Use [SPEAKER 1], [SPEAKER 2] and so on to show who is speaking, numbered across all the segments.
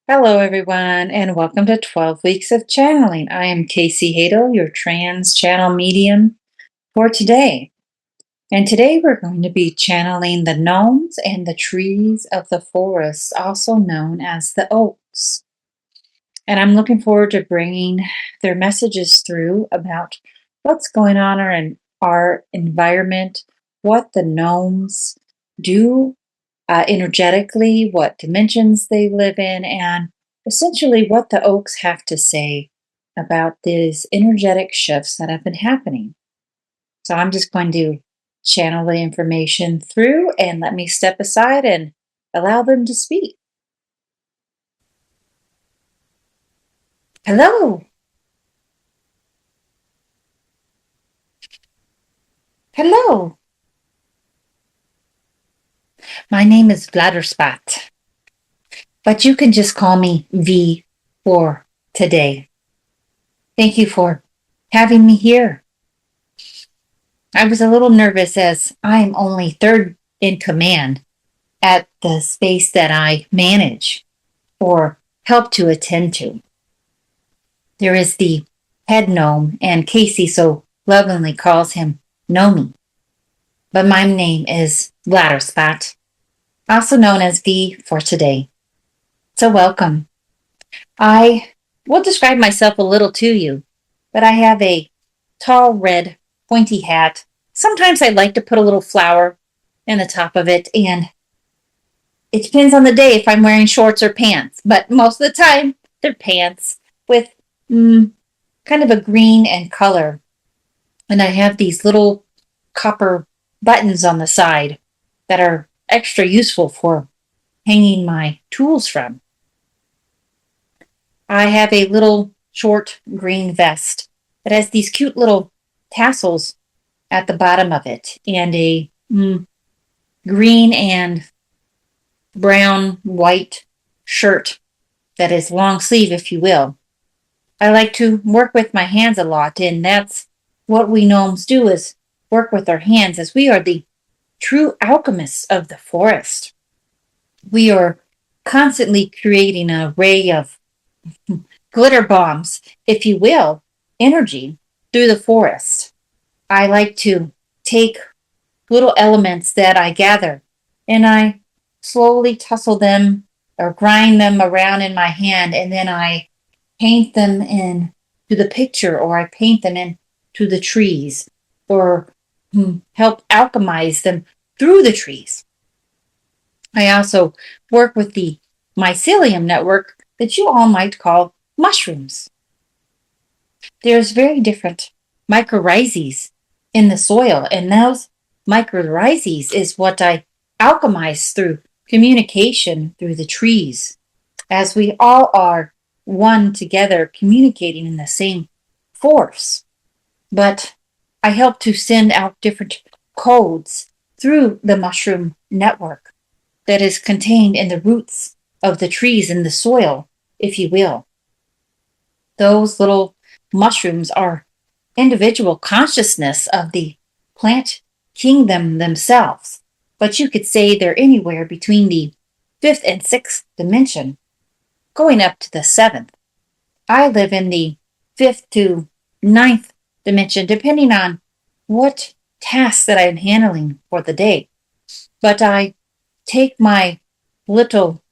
[SPEAKER 1] Hello, everyone, and welcome to 12 Weeks of Channeling. I am Kaycey Hadl, your trans channel medium for today. And today we're going to be channeling the gnomes and the trees of the forest, also known as the oaks. And I'm looking forward to bringing their messages through about what's going on in our environment, what the gnomes do energetically, what dimensions they live in, and essentially what the oaks have to say about these energetic shifts that have been happening. So I'm just going to channel the information through and let me step aside and allow them to speak. Hello. Hello. My name is Vladdersplot, but you can just call me V for today. Thank you for having me here. I was a little nervous as I'm only third in command at the space that I manage or help to attend to. There is the head gnome, and Kaycey so lovingly calls him Gnomey. But my name is Vladdersplot, also known as V for today. So welcome. I will describe myself a little to you, but I have a tall red pointy hat. Sometimes I like to put a little flower in the top of it, and it depends on the day if I'm wearing shorts or pants, but most of the time they're pants with kind of a green and color. And I have these little copper buttons on the side that are extra useful for hanging my tools from. I have a little short green vest that has these cute little tassels at the bottom of it and a green and brown white shirt that is long sleeve, if you will. I like to work with my hands a lot, and that's what we gnomes do, is work with our hands, as we are the true alchemists of the forest. We are constantly creating an array of glitter bombs, if you will, energy through the forest. I like to take little elements that I gather and I slowly tussle them or grind them around in my hand, and then I paint them into the picture, or I paint them into the trees, or help alchemize them through the trees. I also work with the mycelium network that you all might call mushrooms. There's very different mycorrhizas in the soil, and those mycorrhizas is what I alchemize through communication through the trees, as we all are one together communicating in the same force. But I help to send out different codes through the mushroom network that is contained in the roots of the trees in the soil, if you will. Those little mushrooms are individual consciousness of the plant kingdom themselves, but you could say they're anywhere between the 5th and 6th dimension, going up to the 7th. I live in the 5th to 9th dimension, depending on what tasks that I'm handling for the day. But I take my little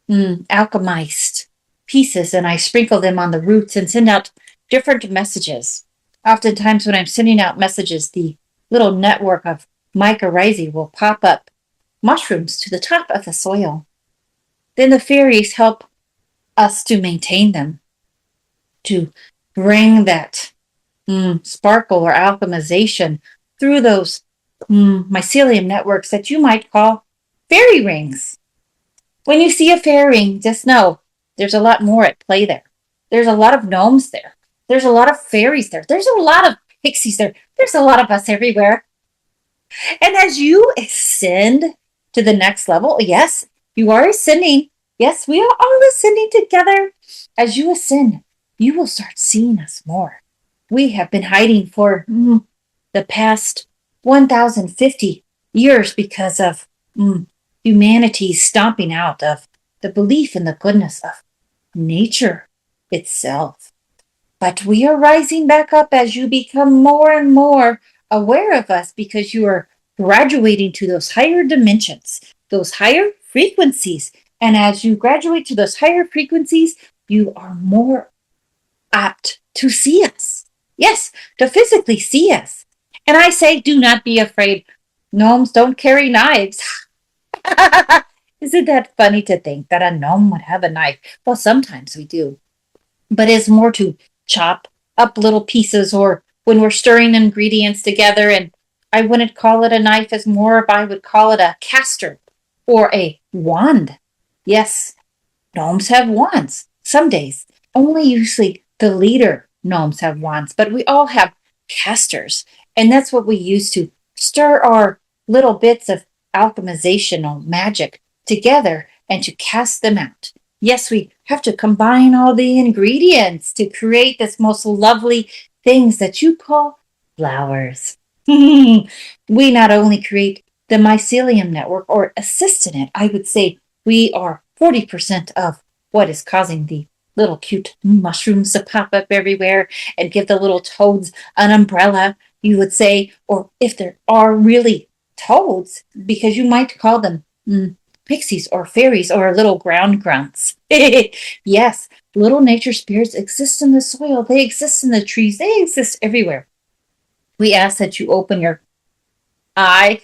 [SPEAKER 1] alchemized pieces and I sprinkle them on the roots and send out different messages. Oftentimes when I'm sending out messages, the little network of mycorrhizae will pop up mushrooms to the top of the soil. Then the fairies help us to maintain them, to bring that sparkle or alchemization through those mycelium networks that you might call fairy rings. When you see a fairy ring, just know there's a lot more at play there. There's a lot of gnomes there. There's a lot of fairies there. There's a lot of pixies there. There's a lot of us everywhere. And as you ascend to the next level, yes, you are ascending. Yes, we are all ascending together. As you ascend, you will start seeing us more. We have been hiding for the past 1,050 years because of humanity's stomping out of the belief in the goodness of nature itself. But we are rising back up as you become more and more aware of us because you are graduating to those higher dimensions, those higher frequencies. And as you graduate to those higher frequencies, you are more apt to see us. Yes, to physically see us. And I say, do not be afraid. Gnomes don't carry knives. Isn't that funny to think that a gnome would have a knife? Well, sometimes we do, but it's more to chop up little pieces or when we're stirring ingredients together. And I wouldn't call it a knife, as more if I would call it a caster or a wand. Yes, gnomes have wands some days. Only usually the leader gnomes have wands, but we all have casters. And that's what we use to stir our little bits of alchemizational magic together and to cast them out. Yes, we have to combine all the ingredients to create this most lovely things that you call flowers. We not only create the mycelium network or assist in it, I would say we are 40% of what is causing the little cute mushrooms to pop up everywhere and give the little toads an umbrella, you would say, or if there are really toads, because you might call them pixies or fairies or little ground grunts. Yes, little nature spirits exist in the soil, they exist in the trees, they exist everywhere. We ask that you open eye,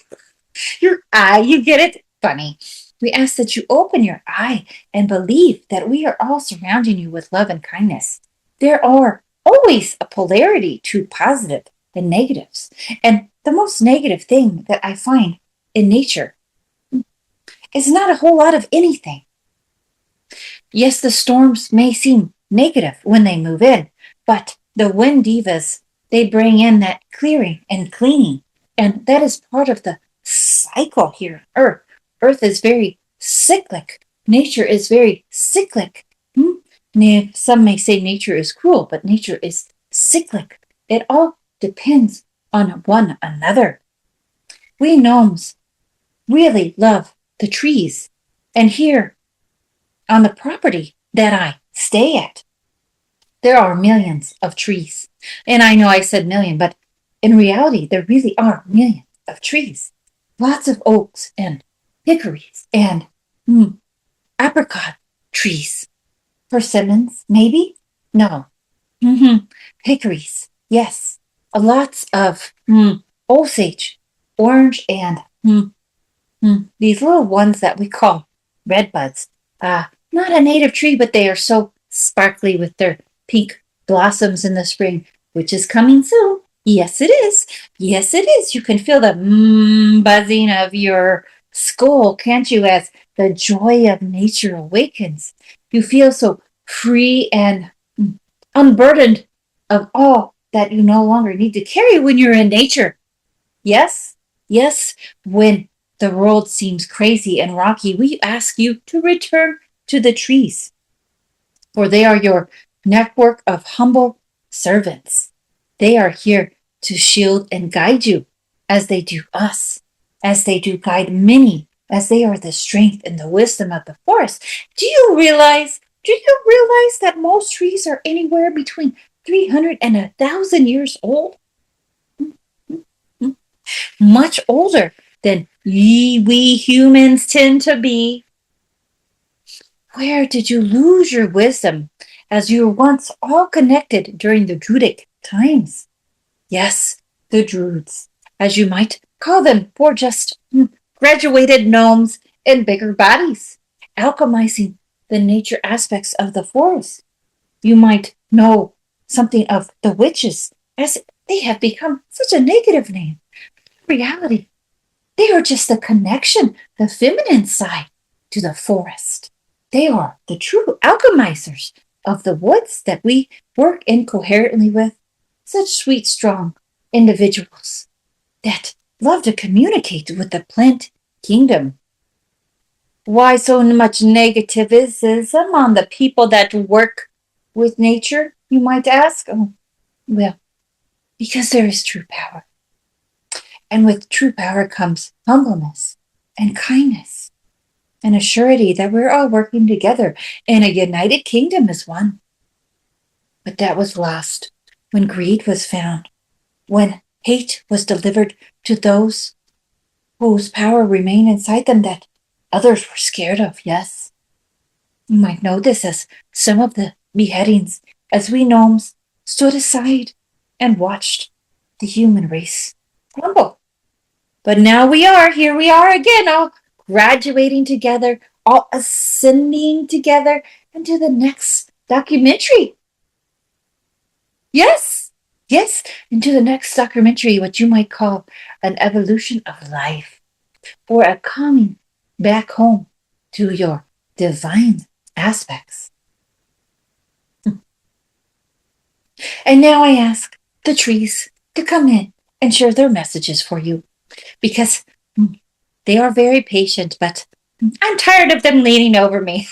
[SPEAKER 1] your eye, you get it? Funny. We ask that you open your eye and believe that we are all surrounding you with love and kindness. There are always a polarity to positive and negatives. And the most negative thing that I find in nature is not a whole lot of anything. Yes, the storms may seem negative when they move in, but the wind divas, they bring in that clearing and cleaning. And that is part of the cycle here on Earth. Earth is very cyclic. Nature is very cyclic. Some may say nature is cruel, but nature is cyclic. It all depends on one another. We gnomes really love the trees. And here on the property that I stay at, there are millions of trees. And I know I said million, but in reality, there really are millions of trees. Lots of oaks and hickories and apricot trees. Persimmons, maybe? No. Hickories, yes. Lots of osage, orange, and these little ones that we call redbuds. Not a native tree, but they are so sparkly with their pink blossoms in the spring, which is coming soon. Yes, it is. Yes, it is. You can feel the buzzing of your skull, can't you, as the joy of nature awakens. You feel so free and unburdened of all that you no longer need to carry when you're in nature. Yes, yes, when the world seems crazy and rocky, we ask you to return to the trees, for they are your network of humble servants. They are here to shield and guide you as they do us, as they do guide many, as they are the strength and the wisdom of the forest. Do you realize that most trees are anywhere between 300 and 1,000 years old? Much older than we humans tend to be. Where did you lose your wisdom as you were once all connected during the Druidic times? Yes, the Druids, as you might call them, were just graduated gnomes in bigger bodies, alchemizing the nature aspects of the forest. You might know something of the witches, as they have become such a negative name. In reality, they are just the connection, the feminine side to the forest. They are the true alchemizers of the woods that we work incoherently with. Such sweet, strong individuals that love to communicate with the plant kingdom. Why so much negativism on the people that work with nature, you might ask? Oh, well, because there is true power. And with true power comes humbleness and kindness. and a surety that we're all working together in a united kingdom as one. But that was lost when greed was found, when hate was delivered to those whose power remained inside them that others were scared of, yes. You might know this as some of the beheadings, as we gnomes stood aside and watched the human race crumble. But now here we are again, all graduating together, all ascending together into the next documentary. Yes, yes, into the next documentary, what you might call an evolution of life, or a coming back home to your divine aspects. And now I ask the trees to come in and share their messages for you, because they are very patient, but I'm tired of them leaning over me.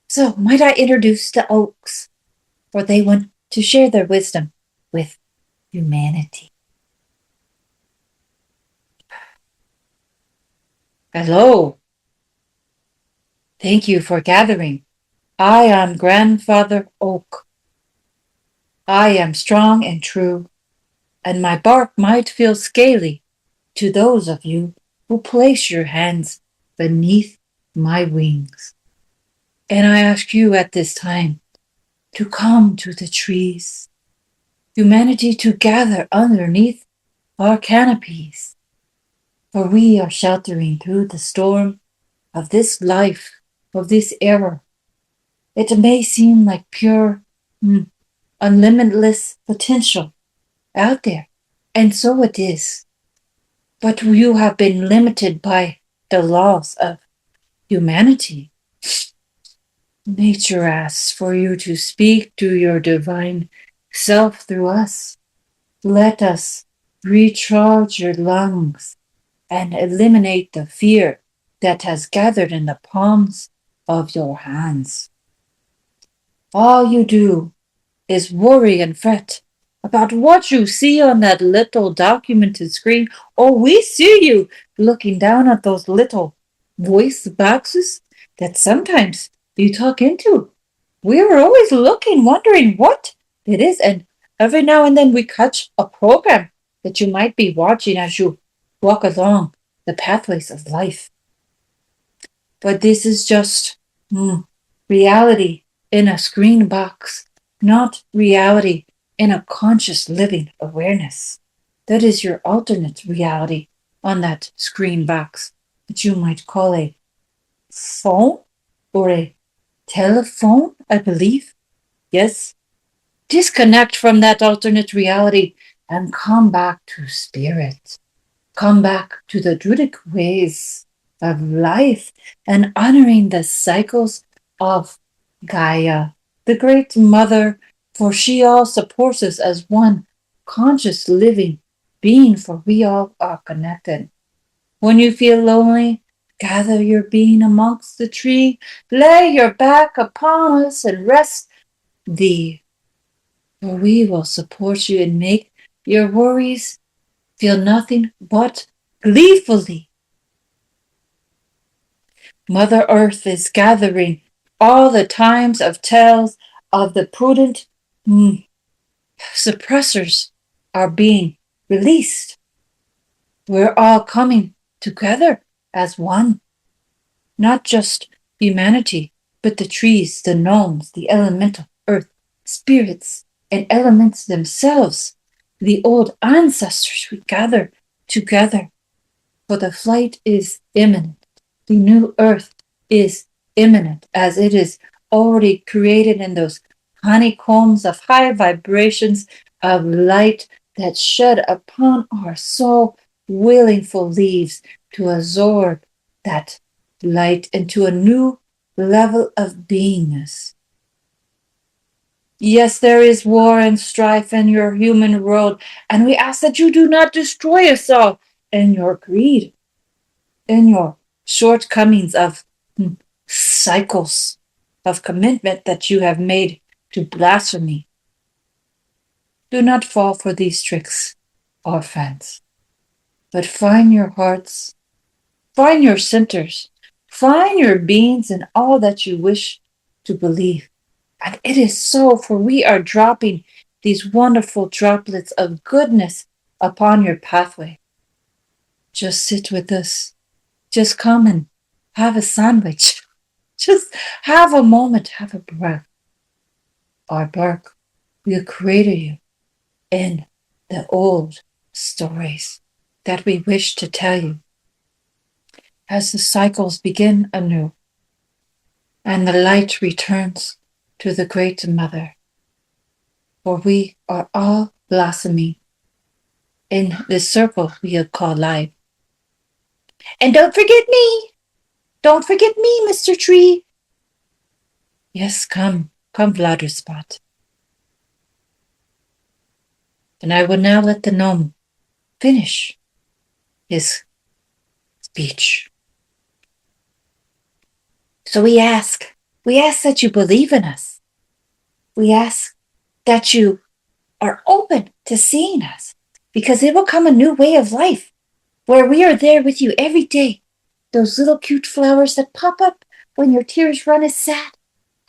[SPEAKER 1] So might I introduce the oaks, for they want to share their wisdom with humanity. Hello. Thank you for gathering. I am Grandfather Oak. I am strong and true, and my bark might feel scaly to those of you who place your hands beneath my wings. And I ask you at this time to come to the trees, humanity to gather underneath our canopies, for we are sheltering through the storm of this life, of this era. It may seem like pure, unlimitless potential out there, and so it is. But you have been limited by the laws of humanity. Nature asks for you to speak to your divine self through us. Let us recharge your lungs and eliminate the fear that has gathered in the palms of your hands. All you do is worry and fret about what you see on that little documented screen. Oh, we see you looking down at those little voice boxes that sometimes you talk into. We are always looking, wondering what it is, and every now and then we catch a program that you might be watching as you walk along the pathways of life. But this is just reality in a screen box, not reality in a conscious living awareness. That is your alternate reality on that screen box that you might call a phone or a telephone, I believe. Yes. Disconnect from that alternate reality and come back to spirit. Come back to the Druidic ways of life and honoring the cycles of Gaia, the Great Mother, for she all supports us as one conscious living being, for we all are connected. When you feel lonely, gather your being amongst the tree, lay your back upon us and rest thee, for we will support you and make your worries feel nothing but gleefully. Mother Earth is gathering all the times of tales of the prudent suppressors are being released. We're all coming together as one, not just humanity, but the trees, the gnomes, the elemental earth, spirits, and elements themselves, the old ancestors. We gather together, for the flight is imminent. The new earth is imminent, as it is already created in those honeycombs of high vibrations of light that shed upon our soul willingful leaves to absorb that light into a new level of beingness. Yes, there is war and strife in your human world, and we ask that you do not destroy us all in your greed, in your shortcomings of cycles of commitment that you have made to blasphemy. Do not fall for these tricks, orphans, but find your hearts Find your centers. Find your beings in all that you wish to believe. And it is so, for we are dropping these wonderful droplets of goodness upon your pathway. Just sit with us. Just come and have a sandwich. Just have a moment, have a breath. Our bark will create you in the old stories that we wish to tell you as the cycles begin anew and the light returns to the Great Mother. For we are all blossoming in this circle we call life. And don't forget me! Don't forget me, Mr. Tree! Yes, come, Vladderspot. And I will now let the gnome finish his speech. So we ask that you believe in us. We ask that you are open to seeing us, because it will come a new way of life where we are there with you every day. Those little cute flowers that pop up when your tears run is sad.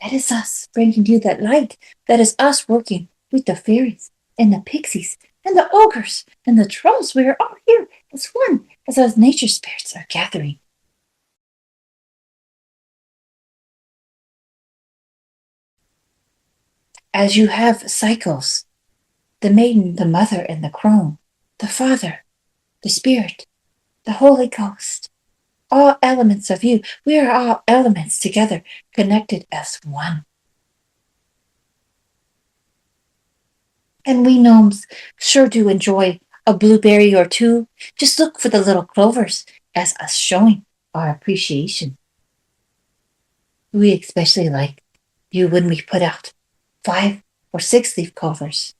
[SPEAKER 1] That is us bringing you that light. That is us working with the fairies and the pixies and the ogres and the trolls. We are all here as one, as those nature spirits are gathering. As you have cycles, the maiden, the mother, and the crone, the father, the spirit, the Holy Ghost, all elements of you. We are all elements together, connected as one. And we gnomes sure do enjoy a blueberry or two. Just look for the little clovers as us showing our appreciation. We especially like you when we put out 5 or 6 leaf clovers,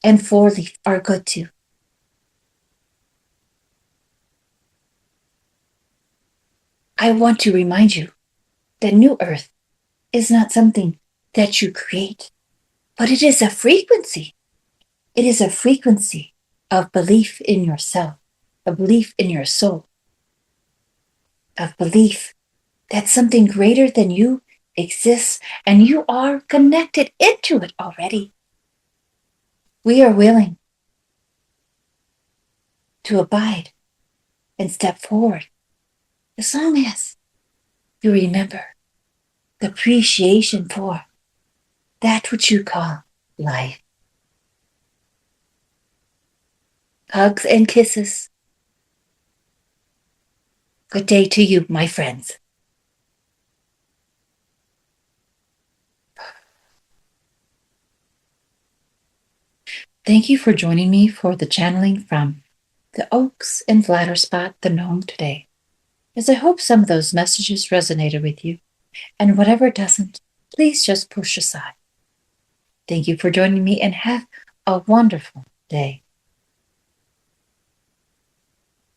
[SPEAKER 1] and 4 leaf are good too. I want to remind you that New Earth is not something that you create, but it is a frequency. It is a frequency of belief in yourself, a belief in your soul, of belief that something greater than you exists and you are connected into it already. We are willing to abide and step forward as long as you remember the appreciation for that which you call life. Hugs and kisses. Good day to you, my friends. Thank you for joining me for the channeling from the Oaks and Vladderspot the Gnome today, as I hope some of those messages resonated with you, and whatever doesn't, please just push aside. Thank you for joining me and have a wonderful day.